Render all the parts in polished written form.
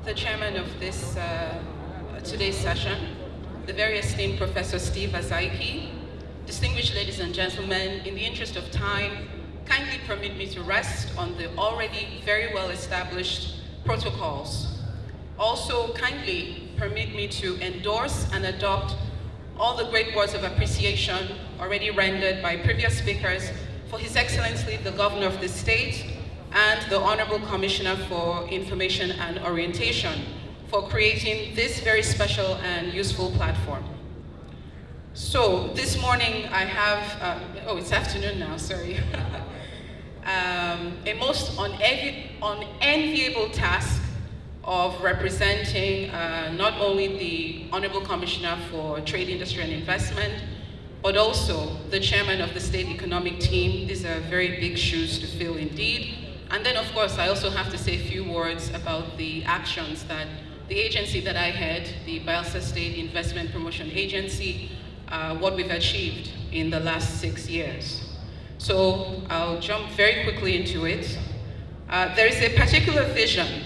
the chairman of this today's session, the very esteemed Professor Steve Azaiki, distinguished ladies and gentlemen, in the interest of time, kindly permit me to rest on the already very well established protocols. Also, kindly permit me to endorse and adopt all the great words of appreciation already rendered by previous speakers for His Excellency the Governor of the state and the Honorable Commissioner for Information and Orientation for creating this very special and useful platform. So this morning I have, it's afternoon now, sorry. A most unenviable task of representing not only the Honorable Commissioner for Trade, Industry and Investment, but also the chairman of the state economic team. These are very big shoes to fill indeed. And then of course I also have to say a few words about the actions that the agency that I head, the Paience State Investment Promotion Agency, what we've achieved in the last 6 years. So I'll jump very quickly into it. There is a particular vision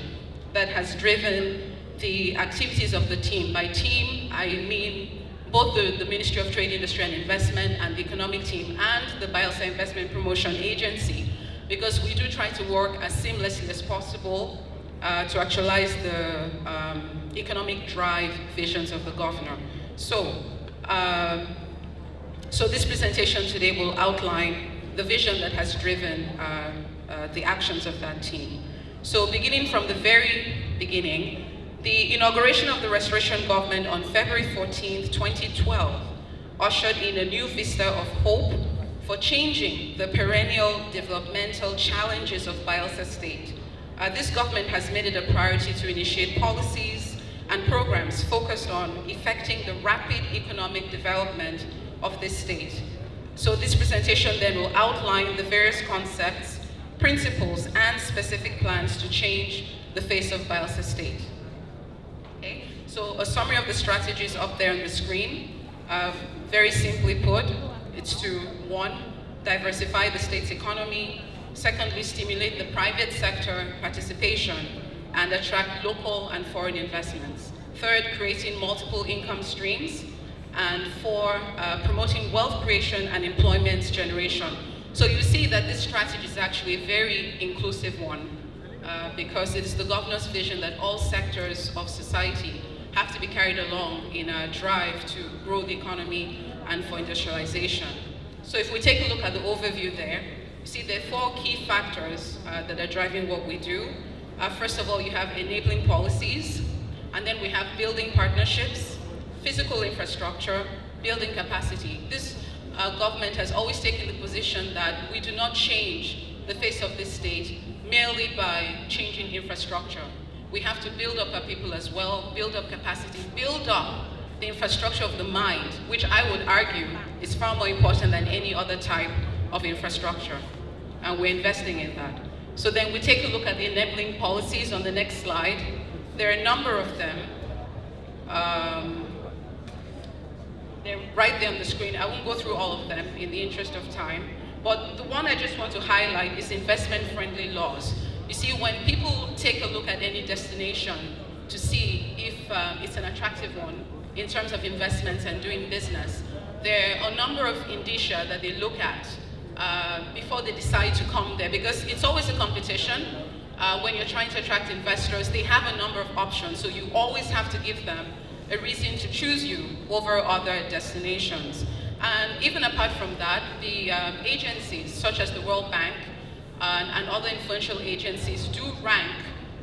that has driven the activities of the team. By team, I mean both the Ministry of Trade, Industry and Investment and the economic team and the Paience Investment Promotion Agency, because we do try to work as seamlessly as possible to actualize the economic drive visions of the governor. So this presentation today will outline the vision that has driven the actions of that team. So beginning from the very beginning, the inauguration of the Restoration Government on February 14th, 2012 ushered in a new vista of hope for changing the perennial developmental challenges of Paience State. This government has made it a priority to initiate policies and programs focused on effecting the rapid economic development of this state. So this presentation then will outline the various concepts, principles, and specific plans to change the face of Paience State. Okay? So a summary of the strategies up there on the screen. Very simply put, it's to 1, diversify the state's economy. Secondly, stimulate the private sector participation and attract local and foreign investments. Third, creating multiple income streams. And 4, promoting wealth creation and employment generation. So you see that this strategy is actually a very inclusive one because it's the governor's vision that all sectors of society have to be carried along in a drive to grow the economy and for industrialization. So if we take a look at the overview there, you see there are 4 key factors that are driving what we do. First of all, you have enabling policies, and then we have building partnerships, physical infrastructure, building capacity. This government has always taken the position that we do not change the face of this state merely by changing infrastructure. We have to build up our people as well, build up capacity, build up the infrastructure of the mind, which I would argue is far more important than any other type of infrastructure. And we're investing in that. So then we take a look at the enabling policies on the next slide. There are a number of them. They're right there on the screen. I won't go through all of them in the interest of time. But the one I just want to highlight is investment-friendly laws. You see, when people take a look at any destination to see if it's an attractive one in terms of investments and doing business, there are a number of indicia that they look at before they decide to come there, because it's always a competition. When you're trying to attract investors, they have a number of options, so you always have to give them a reason to choose you over other destinations. And even apart from that, the agencies such as the World Bank and other influential agencies do rank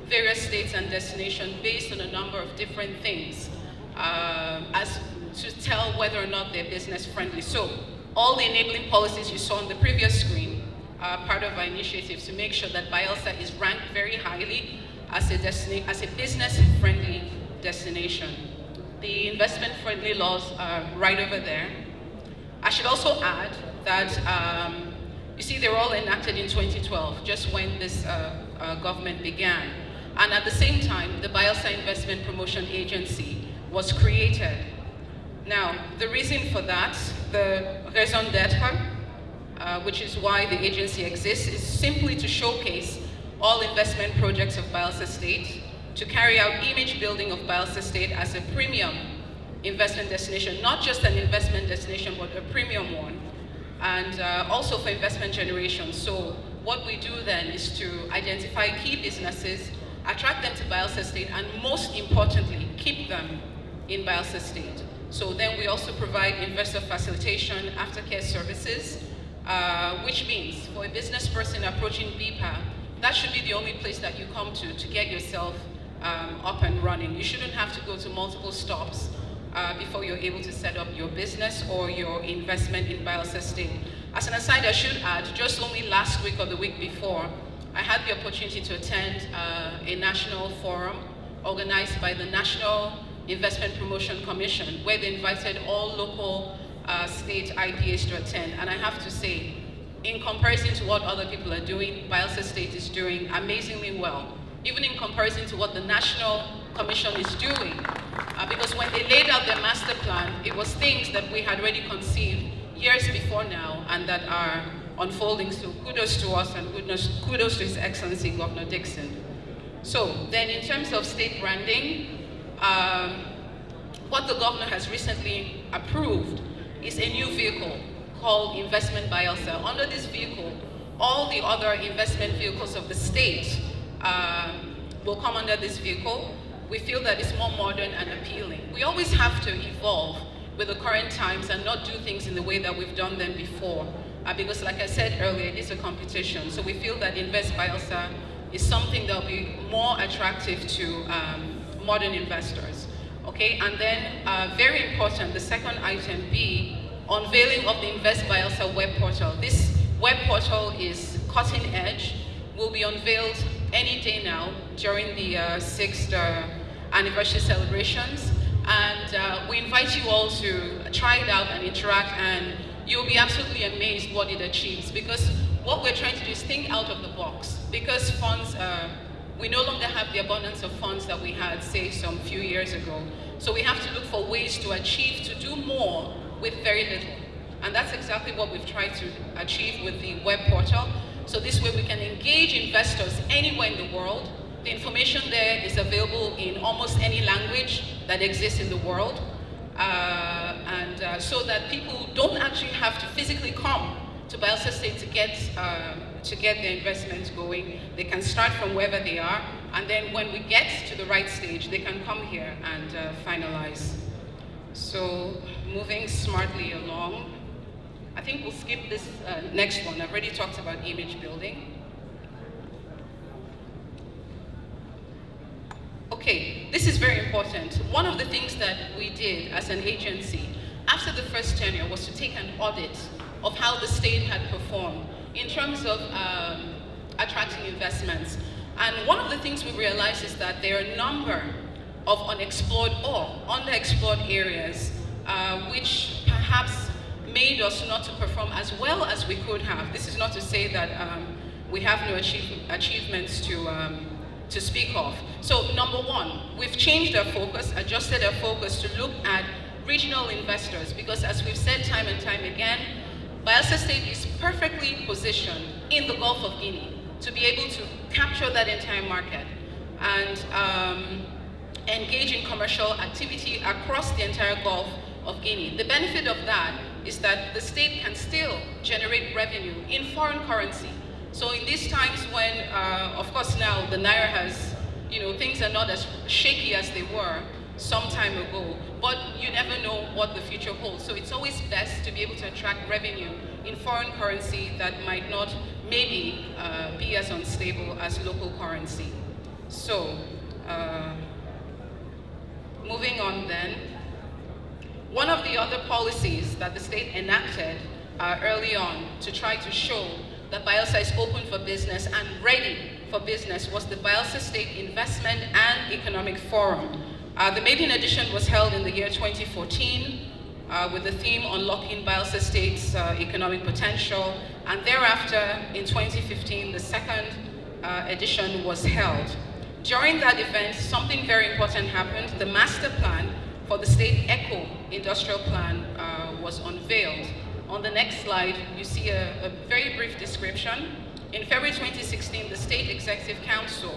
various states and destinations based on a number of different things as to tell whether or not they're business friendly. So all the enabling policies you saw on the previous screen are part of our initiatives to make sure that Paience is ranked very highly as a business friendly destination. The investment friendly laws are right over there. I should also add that, you see, they were all enacted in 2012, just when this government began. And at the same time, the Paience Investment Promotion Agency was created. Now, the reason for that, the raison d'etre, which is why the agency exists, is simply to showcase all investment projects of Paience State to carry out image building of Paience State as a premium investment destination, not just an investment destination, but a premium one, and also for investment generation. So what we do then is to identify key businesses, attract them to Paience State, and most importantly, keep them in Paience State. So then we also provide investor facilitation, aftercare services, which means for a business person approaching BPA, that should be the only place that you come to get yourself up and running. You shouldn't have to go to multiple stops before you're able to set up your business or your investment in Paience State. As an aside, I should add, just only last week or the week before, I had the opportunity to attend a national forum organized by the National Investment Promotion Commission, where they invited all local state IPAs to attend. And I have to say, in comparison to what other people are doing, Paience State is doing amazingly well, even in comparison to what the National Commission is doing. Because when they laid out their master plan, it was things that we had already conceived years before now and that are unfolding. So kudos to us and kudos to His Excellency Governor Dickson. So then in terms of state branding, what the governor has recently approved is a new vehicle called Investment Paience. Under this vehicle, all the other investment vehicles of the state will come under this vehicle. We feel that it's more modern and appealing. We always have to evolve with the current times and not do things in the way that we've done them before. Because like I said earlier, it is a competition. So we feel that Invest Paience is something that will be more attractive to modern investors. Okay, and then very important, the second item B, unveiling of the Invest Paience web portal. This web portal is cutting edge, will be unveiled any day now during the 6th anniversary celebrations. And we invite you all to try it out and interact, and you'll be absolutely amazed what it achieves, because what we're trying to do is think out of the box. Because funds, we no longer have the abundance of funds that we had, say, some few years ago. So we have to look for ways to achieve, to do more with very little. And that's exactly what we've tried to achieve with the web portal. So this way we can engage investors anywhere in the world. The information there is available in almost any language that exists in the world. So that people don't actually have to physically come to Paience State to get their investments going. They can start from wherever they are, and then when we get to the right stage, they can come here and finalize. So moving smartly along, I think we'll skip this next one. I've already talked about image building. Okay, this is very important. One of the things that we did as an agency after the first tenure was to take an audit of how the state had performed in terms of attracting investments. And one of the things we realized is that there are a number of unexplored or underexplored areas which perhaps made us not to perform as well as we could have. This is not to say that we have no achievements to speak of. So number one, we've changed our focus, adjusted our focus to look at regional investors, because as we've said time and time again, Paience State is perfectly positioned in the Gulf of Guinea to be able to capture that entire market and engage in commercial activity across the entire Gulf of Guinea. The benefit of that is that the state can still generate revenue in foreign currency. So in these times when, of course now the Naira has, things are not as shaky as they were some time ago, but you never know what the future holds. So it's always best to be able to attract revenue in foreign currency that might not maybe be as unstable as local currency. So moving on then, one of the other policies that the state enacted early on to try to show that Paience is open for business and ready for business was the Paience State Investment and Economic Forum. The maiden edition was held in the year 2014 with the theme Unlocking Paience State's Economic Potential, and thereafter in 2015 the second edition was held. During that event, something very important happened. The master plan for the state eco-industrial plan was unveiled. On the next slide, you see a very brief description. In February 2016, the State Executive Council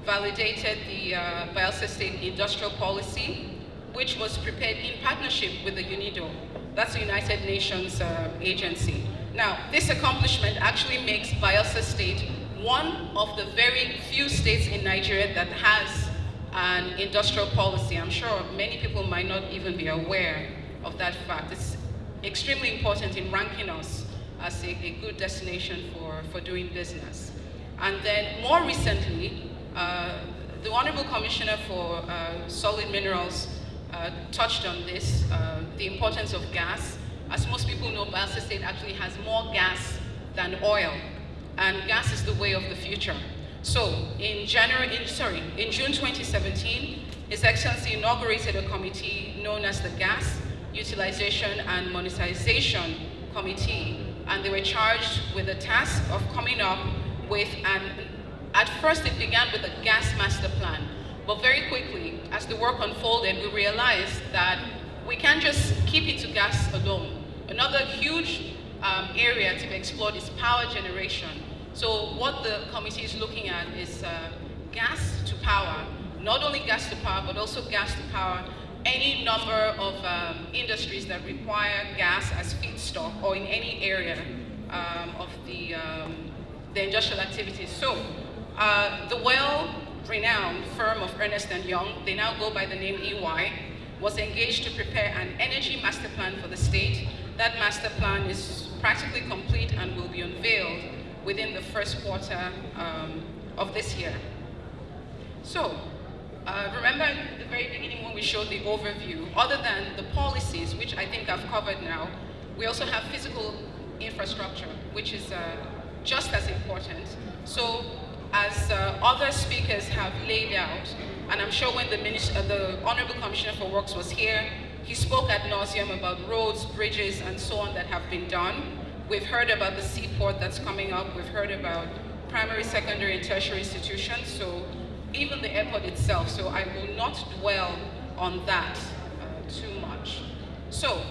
validated the Paience State Industrial Policy, which was prepared in partnership with the UNIDO. That's the United Nations agency. Now, this accomplishment actually makes Paience State one of the very few states in Nigeria that has an industrial policy. I'm sure many people might not even be aware of that fact. It's extremely important in ranking us as a good destination for doing business. And then more recently, the Honorable Commissioner for Solid Minerals touched on this, the importance of gas. As most people know, Paience State actually has more gas than oil, and gas is the way of the future. So in June 2017, His Excellency inaugurated a committee known as the Gas Utilization and Monetization Committee, and they were charged with the task of coming up with at first it began with a gas master plan, but very quickly, as the work unfolded, we realized that we can't just keep it to gas alone. Another huge area to be explored is power generation. So what the committee is looking at is gas to power, not only gas to power, but also gas to power any number of industries that require gas as feedstock or in any area of the industrial activities. So the well-renowned firm of Ernst & Young, they now go by the name EY, was engaged to prepare an energy master plan for the state. That master plan is practically complete and will be unveiled within the first quarter of this year. So, remember at the very beginning when we showed the overview, other than the policies, which I think I've covered now, we also have physical infrastructure, which is just as important. So, as other speakers have laid out, and I'm sure when the Honorable Commissioner for Works was here, he spoke ad nauseum about roads, bridges, and so on that have been done. We've heard about the seaport that's coming up. We've heard about primary, secondary, and tertiary institutions. So even the airport itself. So I will not dwell on that too much. So,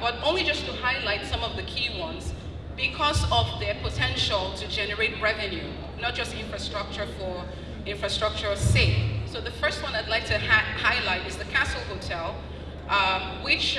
but only just to highlight some of the key ones, because of their potential to generate revenue, not just infrastructure for infrastructure's sake. So the first one I'd like to highlight is the Castle Hotel, which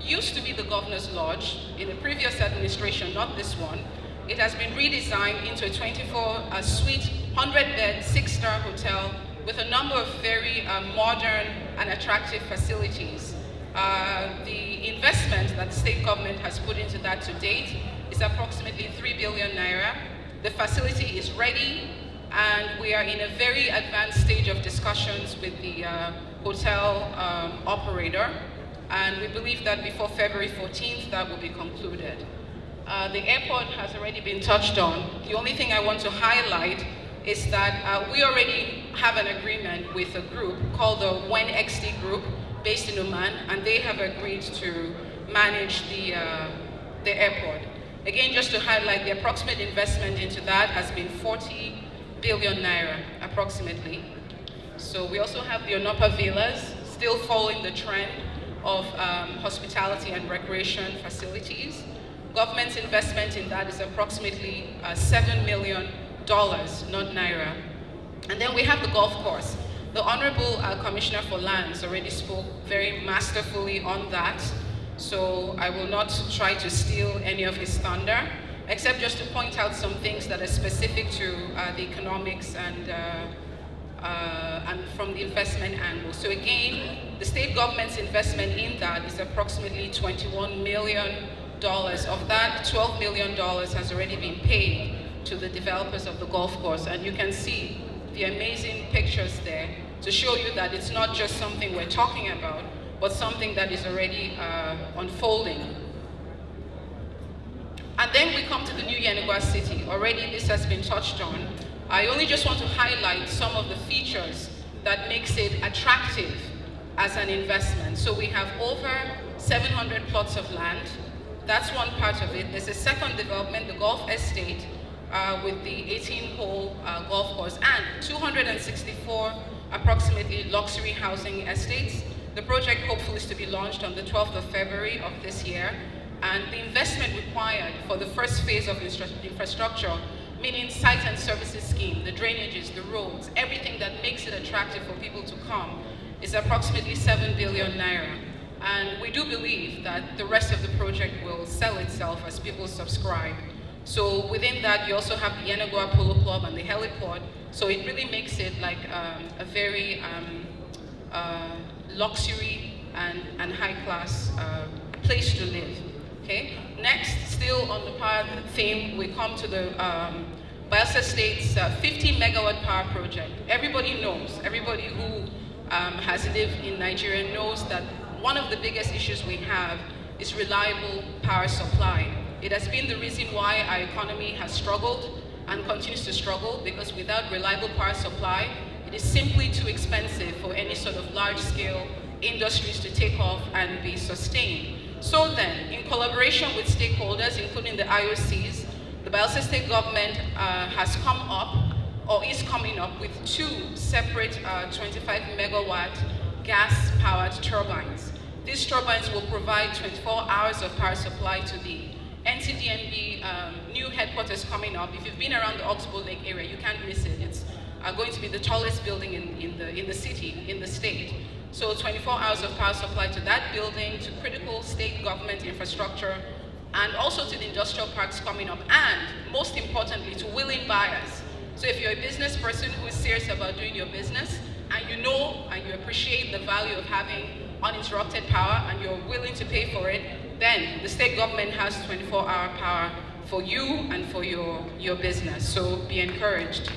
used to be the Governor's Lodge in the previous administration, not this one. It has been redesigned into a 24-suite, 100-bed, 6-star hotel with a number of very modern and attractive facilities. The investment that the state government has put into that to date is approximately 3 billion naira. The facility is ready, and we are in a very advanced stage of discussions with the hotel operator, and we believe that before February 14th that will be concluded. The airport has already been touched on. The only thing I want to highlight is that we already have an agreement with a group called the WEN-XD Group based in Oman, and they have agreed to manage the airport. Again, just to highlight, the approximate investment into that has been 40 billion naira, approximately. So we also have the Onopa Villas, still following the trend of hospitality and recreation facilities. Government's investment in that is approximately $7 million, not naira. And then we have the golf course. The Honorable Commissioner for Lands already spoke very masterfully on that, so I will not try to steal any of his thunder, except just to point out some things that are specific to the economics and from the investment angle. So again, the state government's investment in that is approximately $21 million. Of that, $12 million has already been paid to the developers of the golf course, and you can see the amazing pictures there to show you that it's not just something we're talking about, but something that is already unfolding. And then we come to the new Yenagoa city. Already this has been touched on. I only just want to highlight some of the features that makes it attractive as an investment. So we have over 700 plots of land. That's one part of it. There's a second development, the golf estate, with the 18-hole golf course, and 264 approximately luxury housing estates. The project hopefully is to be launched on the 12th of February of this year, and the investment required for the first phase of infrastructure meaning site and services scheme, the drainages, the roads, everything that makes it attractive for people to come, is approximately 7 billion naira. And we do believe that the rest of the project will sell itself as people subscribe. So within that, you also have the Yenagoa Polo Club and the heliport. So it really makes it like a very luxury and high-class place to live. Okay. Next, still on the power theme, we come to the Bayelsa State's 50 megawatt power project. Everybody knows, everybody who has lived in Nigeria knows that one of the biggest issues we have is reliable power supply. It has been the reason why our economy has struggled and continues to struggle, because without reliable power supply, it is simply too expensive for any sort of large-scale industries to take off and be sustained. So then, in collaboration with stakeholders, including the IOCs, the Bayelsa State government has come up, or is coming up, with 2 separate 25 megawatt gas-powered turbines. These turbines will provide 24 hours of power supply to the NCDNB new headquarters coming up. If you've been around the Oxbow Lake area, you can't miss it. It's going to be the tallest building in the city, in the state. So 24 hours of power supply to that building, to critical state government infrastructure, and also to the industrial parks coming up, and most importantly, to willing buyers. So if you're a business person who is serious about doing your business, and you know and you appreciate the value of having uninterrupted power, and you're willing to pay for it, then the state government has 24-hour power for you and for your business. So be encouraged.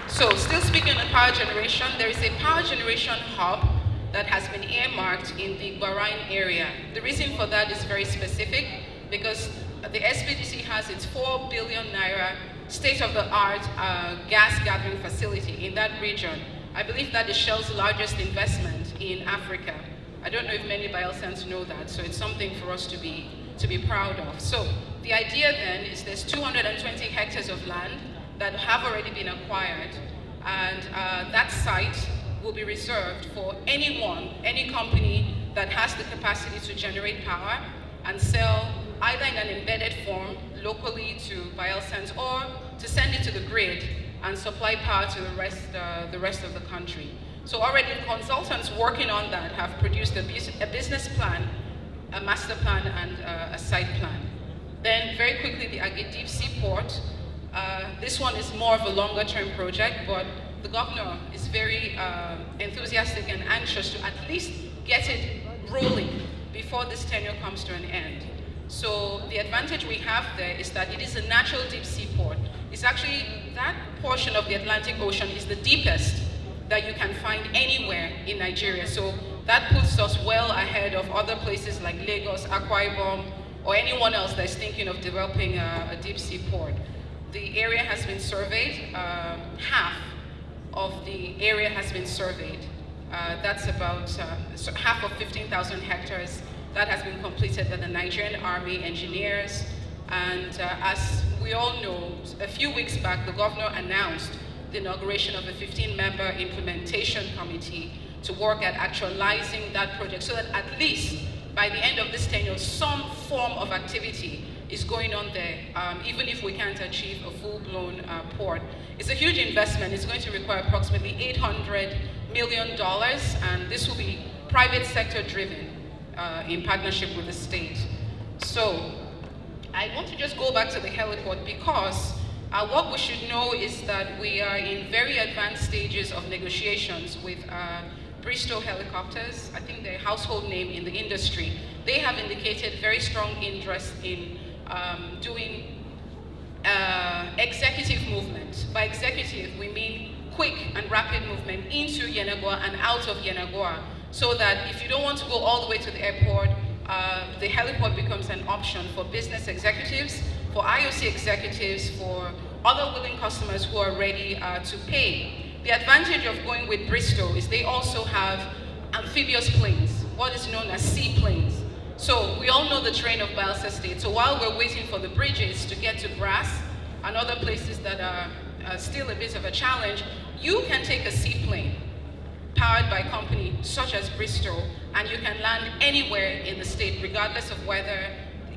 So still speaking on power generation, there is a power generation hub that has been earmarked in the Bahrain area. The reason for that is very specific, because the SPDC has its 4 billion naira state-of-the-art gas gathering facility in that region. I believe that is Shell's largest investment in Africa. I don't know if many Bayelsans know that, so it's something for us to be proud of. So the idea then is there's 220 hectares of land that have already been acquired, and that site will be reserved for anyone, any company that has the capacity to generate power and sell either in an embedded form locally to Bayelsans, or to send it to the grid and supply power to the rest of the country. So already consultants working on that have produced a business plan, a master plan, and a site plan. Then very quickly, the Agit Seaport. This one is more of a longer term project, but the governor is very enthusiastic and anxious to at least get it rolling before this tenure comes to an end. So the advantage we have there is that it is a natural deep sea port. It's actually, that portion of the Atlantic Ocean is the deepest that you can find anywhere in Nigeria. So that puts us well ahead of other places like Lagos, Akwa Ibom, or anyone else that's thinking of developing a deep sea port. The area has been surveyed. Half of the area has been surveyed. That's about half of 15,000 hectares. That has been completed by the Nigerian Army engineers. And as we all know, a few weeks back, the governor announced the inauguration of a 15-member implementation committee to work at actualizing that project, so that at least by the end of this tenure, some form of activity is going on there, even if we can't achieve a full-blown port. It's a huge investment. It's going to require approximately $800 million, and this will be private sector driven in partnership with the state. So I want to just go back to the heliport, because what we should know is that we are in very advanced stages of negotiations with Bristol Helicopters. I think they're a household name in the industry. They have indicated very strong interest in doing executive movement. By executive, we mean quick and rapid movement into Yenagoa and out of Yenagoa, so that if you don't want to go all the way to the airport, the heliport becomes an option for business executives, for IOC executives, for other willing customers who are ready to pay. The advantage of going with Bristol is they also have amphibious planes, what is known as seaplanes. So we all know the terrain of Bayelsa State. So while we're waiting for the bridges to get to Brass and other places that are still a bit of a challenge, you can take a seaplane powered by a company such as Bristol, and you can land anywhere in the state, regardless of whether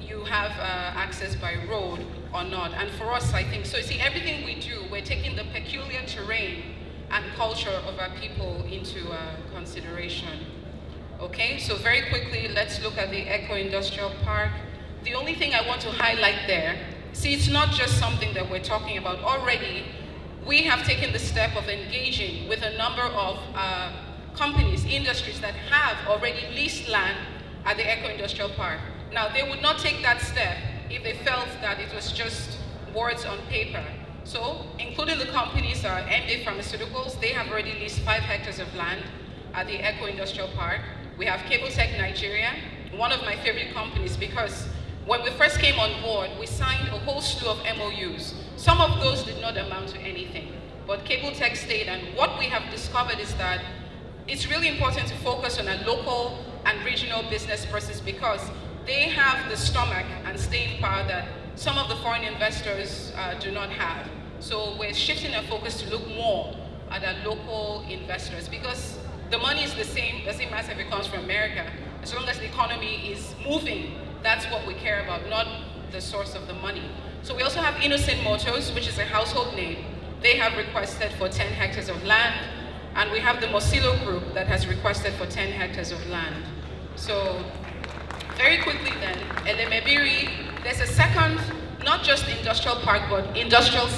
you have access by road or not. And for us, I think, so you see, everything we do, we're taking the peculiar terrain and culture of our people into consideration. Okay, so very quickly, let's look at the Eco-Industrial Park. The only thing I want to highlight there, see, it's not just something that we're talking about. Already, we have taken the step of engaging with a number of companies, industries that have already leased land at the Eco-Industrial Park. Now, they would not take that step if they felt that it was just words on paper. So, including the companies, MD Pharmaceuticals, they have already leased 5 hectares of land at the Eco-Industrial Park. We have Cable Tech Nigeria, one of my favorite companies, because when we first came on board, we signed a whole slew of MOUs. Some of those did not amount to anything, but Cable Tech stayed, and what we have discovered is that it's really important to focus on a local and regional business process because they have the stomach and staying power that some of the foreign investors do not have. So we're shifting our focus to look more at our local investors because the money is the same, doesn't matter if it comes from America. As long as the economy is moving, that's what we care about, not the source of the money. So we also have Innocent Motors, which is a household name. They have requested for 10 hectares of land, and we have the Mosilo Group that has requested for 10 hectares of land. So very quickly then, Elemebiri, there's a second, not just industrial park, but industrial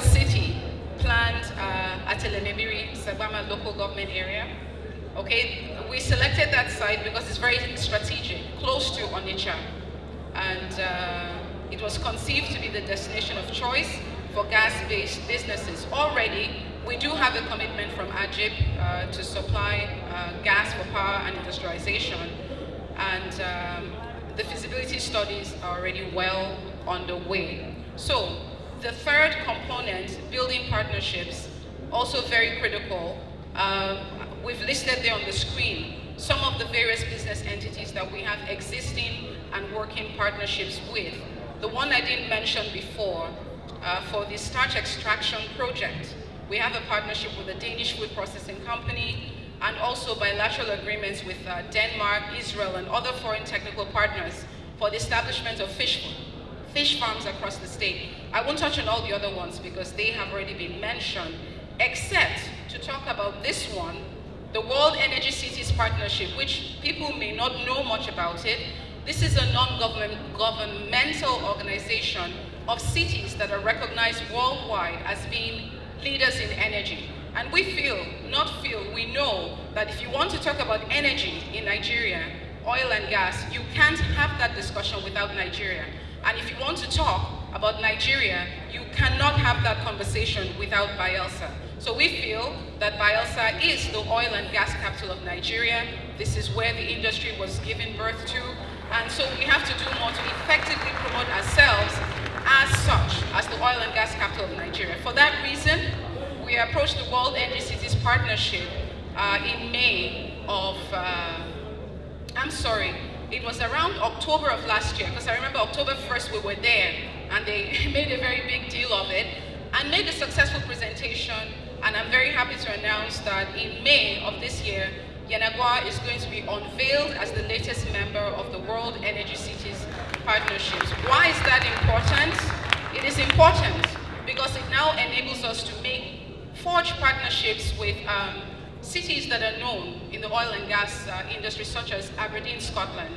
city planned at Elemebiri, Sabama local government area. Okay, we selected that site because it's very strategic, close to Onitsha. And it was conceived to be the destination of choice for gas-based businesses. Already, we do have a commitment from AGIP to supply gas for power and industrialization. And the feasibility studies are already well underway. So, the third component, building partnerships, also very critical. We've listed there on the screen some of the various business entities that we have existing and working partnerships with. The one I didn't mention before, for the starch extraction project, we have a partnership with a Danish food processing company and also bilateral agreements with Denmark, Israel, and other foreign technical partners for the establishment of fish farms across the state. I won't touch on all the other ones because they have already been mentioned, except to talk about this one, the World Energy Cities Partnership, which people may not know much about it. This is a non-governmental organization of cities that are recognized worldwide as being leaders in energy. And we know that if you want to talk about energy in Nigeria, oil and gas, you can't have that discussion without Nigeria. And if you want to talk about Nigeria, you cannot have that conversation without Bielsa. So we feel that Bielsa is the oil and gas capital of Nigeria. This is where the industry was given birth to. And so we have to do more to effectively promote ourselves as such, as the oil and gas capital of Nigeria. For that reason, we approached the World Energy Cities Partnership in May of, it was around October of last year, because I remember October 1st we were there, and they made a very big deal of it, and made a successful presentation, and I'm very happy to announce that in May of this year, Yenagoa is going to be unveiled as the latest member of the World Energy Cities Partnerships. Why is that important? It is important because it now enables us to forge partnerships with cities that are known in the oil and gas industry, such as Aberdeen, Scotland,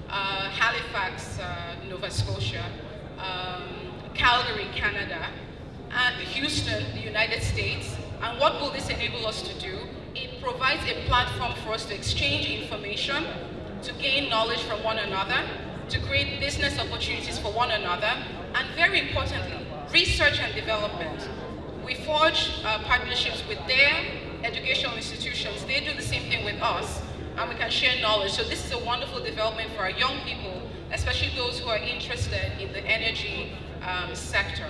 Halifax, Nova Scotia, Calgary, Canada, and Houston, the United States. And what will this enable us to do? It provides a platform for us to exchange information, to gain knowledge from one another, to create business opportunities for one another, and very importantly, research and development. We forge partnerships with their educational institutions. They do the same thing with us, and we can share knowledge. So this is a wonderful development for our young people, especially those who are interested in the energy sector.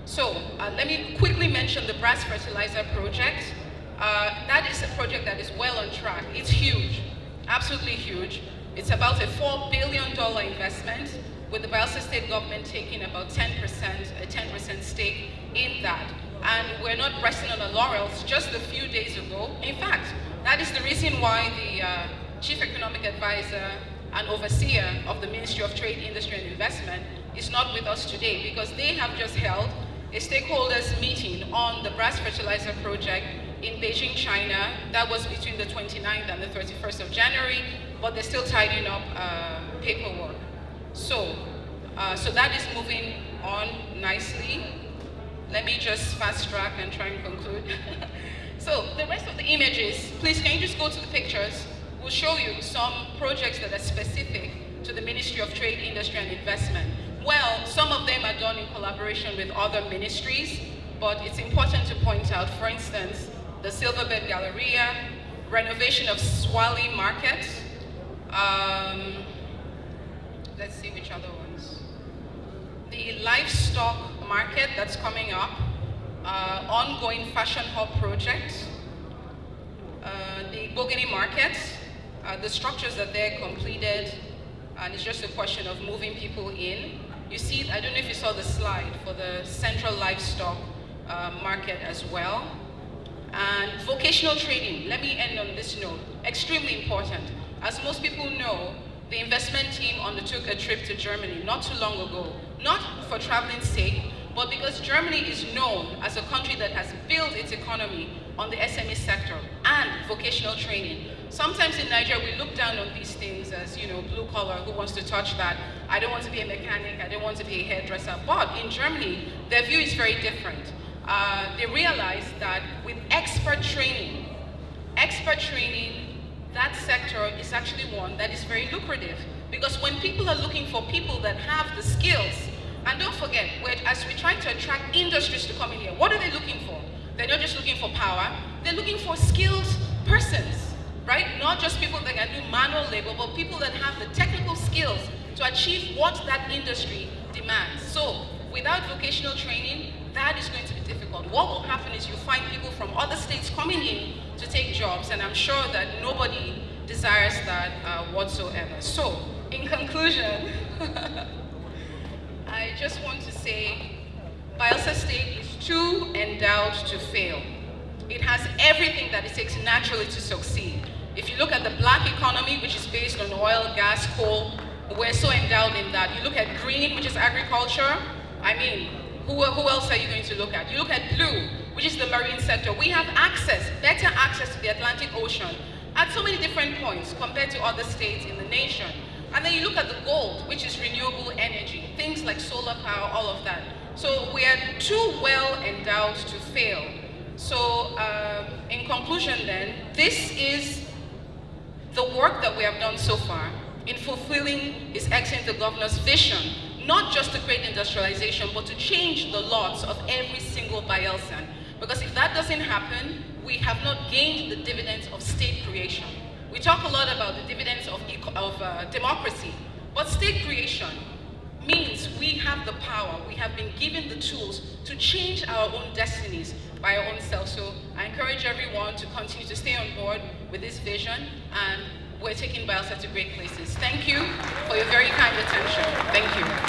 So let me quickly mention the brass fertilizer project. That is a project that is well on track. It's huge, absolutely huge. It's about a $4 billion investment, with the Bielsa state government taking about 10%, a 10% stake in that. And we're not resting on the laurels. Just a few days ago, in fact, that is the reason why the chief economic advisor and overseer of the Ministry of Trade, Industry and Investment, is not with us today because they have just held a stakeholders meeting on the brass fertilizer project in Beijing, China. That was between the 29th and the 31st of January, but they're still tidying up paperwork. So that is moving on nicely. Let me just fast track and try and conclude. So the rest of the images, please can you just go to the pictures? We'll show you some projects that are specific to the Ministry of Trade, Industry and Investment. Well, some of them are done in collaboration with other ministries, but it's important to point out, for instance, the Silverbird Galleria, renovation of Swali Market, let's see which other ones. The livestock market that's coming up, ongoing fashion hub project, the Bogany market, the structures that they're completed, and it's just a question of moving people in. You see, I don't know if you saw the slide for the central livestock market as well. And vocational training, let me end on this note, extremely important. As most people know, the investment team undertook a trip to Germany not too long ago, not for traveling's sake, but because Germany is known as a country that has built its economy on the SME sector and vocational training. Sometimes in Nigeria, we look down on these things as, you know, blue collar, who wants to touch that? I don't want to be a mechanic, I don't want to be a hairdresser. But in Germany, their view is very different. They realize that with expert training, that sector is actually one that is very lucrative. Because when people are looking for people that have the skills, and don't forget, as we try to attract industries to come in here, what are they looking for? They're not just looking for power, they're looking for skilled persons, right? Not just people that can do manual labor, but people that have the technical skills to achieve what that industry demands. So, without vocational training, that is going to be difficult. What will happen is you find people from other states coming in to take jobs, and I'm sure that nobody desires that whatsoever. So, in conclusion, I just want to say, Bayelsa State is too endowed to fail. It has everything that it takes naturally to succeed. If you look at the black economy, which is based on oil, gas, coal, we're so endowed in that. You look at green, which is agriculture. I mean, who else are you going to look at? You look at blue, which is the marine sector. We have access, better access to the Atlantic Ocean at so many different points compared to other states in the nation. And then you look at the gold, which is renewable energy, things like solar power, all of that. So we are too well endowed to fail. So in conclusion then, this is the work that we have done so far in fulfilling His Excellency the Governor's vision, not just to create industrialization, but to change the lots of every single Bayelsan. Because if that doesn't happen, we have not gained the dividends of state creation. We talk a lot about the dividends of democracy, but state creation means we have the power, we have been given the tools to change our own destinies by our own self. So I encourage everyone to continue to stay on board with this vision, and we're taking Bayelsa to great places. Thank you for your very kind attention. Thank you.